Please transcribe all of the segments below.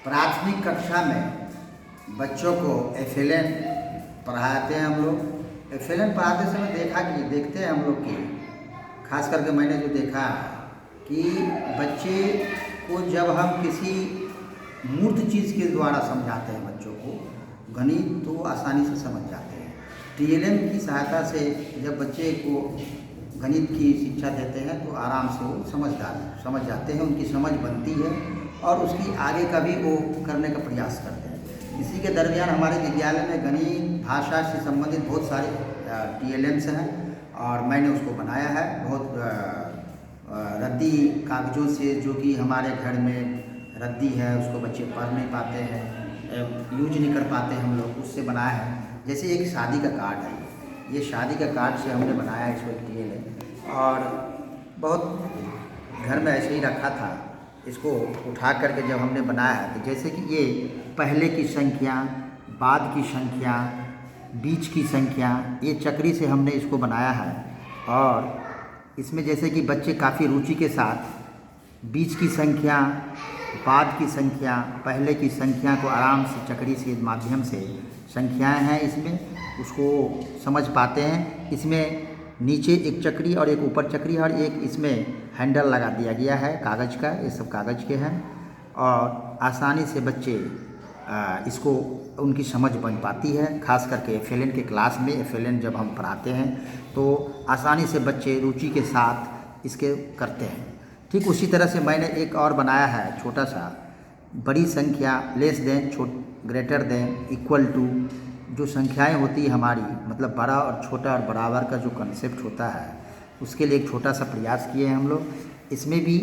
प्राथमिक कक्षा में बच्चों को FLN पढ़ाते हैं हम लोग। FLN पढ़ाते समय देखते हैं हम लोग कि खास करके मैंने जो देखा कि बच्चे को जब हम किसी मूर्त चीज़ के द्वारा समझाते हैं बच्चों को गणित, तो आसानी से समझ जाते हैं। TLM की सहायता से जब बच्चे को गणित की शिक्षा देते हैं तो आराम से वो समझ जाते हैं, उनकी समझ बनती है और उसकी आगे का भी वो करने का प्रयास करते हैं। इसी के दरमियान हमारे विद्यालय में गणित भाषा से संबंधित बहुत सारे TLMs हैं और मैंने उसको बनाया है। बहुत रद्दी कागज़ों से, जो कि हमारे घर में रद्दी है उसको बच्चे पढ़ नहीं पाते हैं, यूज नहीं कर पाते हम लोग, उससे बनाया है। जैसे एक शादी का कार्ड है, ये शादी का कार्ड से हमने बनाया इसको एक TLM, और बहुत घर में ऐसे ही रखा था। इसको उठा करके जब हमने बनाया है तो जैसे कि ये पहले की संख्या, बाद की संख्या, बीच की संख्या, ये चक्री से हमने इसको बनाया है। और इसमें जैसे कि बच्चे काफ़ी रुचि के साथ बीच की संख्या, बाद की संख्या, पहले की संख्या को आराम से चक्री के माध्यम से संख्याएं हैं इसमें उसको समझ पाते हैं। इसमें नीचे एक चक्री और एक ऊपर चक्री और एक इसमें हैंडल लगा दिया गया है कागज़ का, ये सब कागज़ के हैं और आसानी से बच्चे इसको उनकी समझ बन पाती है। खास करके FLN के क्लास में FLN जब हम पढ़ाते हैं तो आसानी से बच्चे रुचि के साथ इसके करते हैं। ठीक उसी तरह से मैंने एक और बनाया है छोटा सा, बड़ी संख्या, less than, greater than, equal to, जो संख्याएं होती है हमारी, मतलब बड़ा और छोटा और बराबर का जो कंसेप्ट होता है, उसके लिए एक छोटा सा प्रयास किए हैं हम लोग। इसमें भी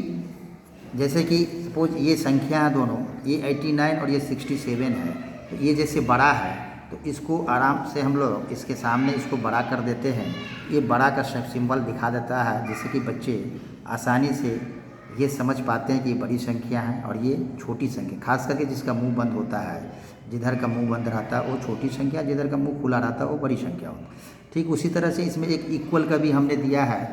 जैसे कि सपोज ये संख्या है दोनों, ये 89 और ये 67 है, तो ये जैसे बड़ा है तो इसको आराम से हम लोग इसके सामने इसको बड़ा कर देते हैं। ये बड़ा का सिंबल दिखा देता है, जिससे कि बच्चे आसानी से ये समझ पाते हैं कि ये बड़ी संख्या है और ये छोटी संख्या। खास करके जिसका मुंह बंद होता है, जिधर का मुंह बंद रहता है वो छोटी संख्या, जिधर का मुंह खुला रहता है वो बड़ी संख्या होती है। ठीक उसी तरह से इसमें एक इक्वल का भी हमने दिया है,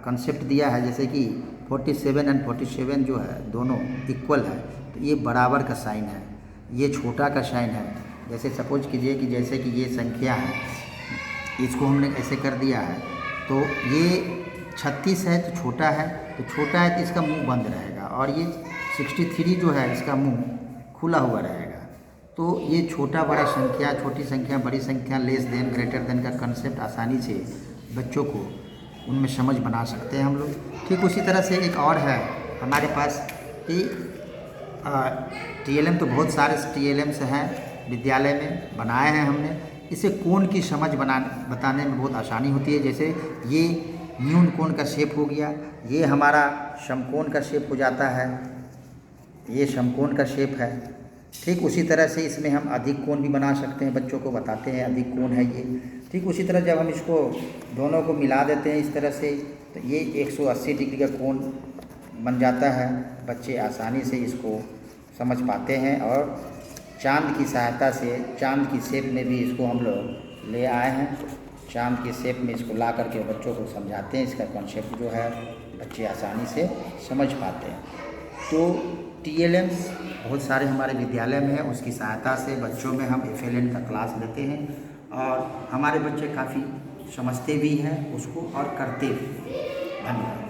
कंसेप्ट दिया है। जैसे कि 47 और 47 जो है दोनों इक्वल है, तो ये बराबर का साइन है, ये छोटा का साइन है। जैसे सपोज कीजिए कि जैसे कि ये संख्या है, इसको हमने ऐसे कर दिया है, तो ये 36 है तो छोटा है, तो छोटा है तो इसका मुंह बंद रहेगा, और ये 63 जो है इसका मुंह खुला हुआ रहेगा। तो ये छोटा बड़ा संख्या, छोटी संख्या बड़ी संख्या, लेस देन, ग्रेटर देन का कंसेप्ट आसानी से बच्चों को उनमें समझ बना सकते हैं हम लोग। ठीक उसी तरह से एक और है हमारे पास कि TLM, तो बहुत सारे TLMs हैं विद्यालय में बनाए हैं हमने। इसे कोण की समझ बताने में बहुत आसानी होती है। जैसे ये न्यून कोण का शेप हो गया, ये हमारा समकोण का शेप हो जाता है, ये समकोण का शेप है। ठीक उसी तरह से इसमें हम अधिक कोण भी बना सकते हैं, बच्चों को बताते हैं अधिक कोण है ये। ठीक उसी तरह जब हम इसको दोनों को मिला देते हैं इस तरह से, तो ये 180 डिग्री का कोण बन जाता है। बच्चे आसानी से इसको समझ पाते हैं और चांद की सहायता से, चांद की शेप में भी इसको हम लोग ले आए हैं। चांद की शेप में इसको ला करके बच्चों को समझाते हैं, इसका कॉन्सेप्ट जो है बच्चे आसानी से समझ पाते हैं। तो TLMs बहुत सारे हमारे विद्यालय में है, उसकी सहायता से बच्चों में हम FLN का क्लास लेते हैं और हमारे बच्चे काफ़ी समझते भी हैं उसको और करते भी। धन्यवाद।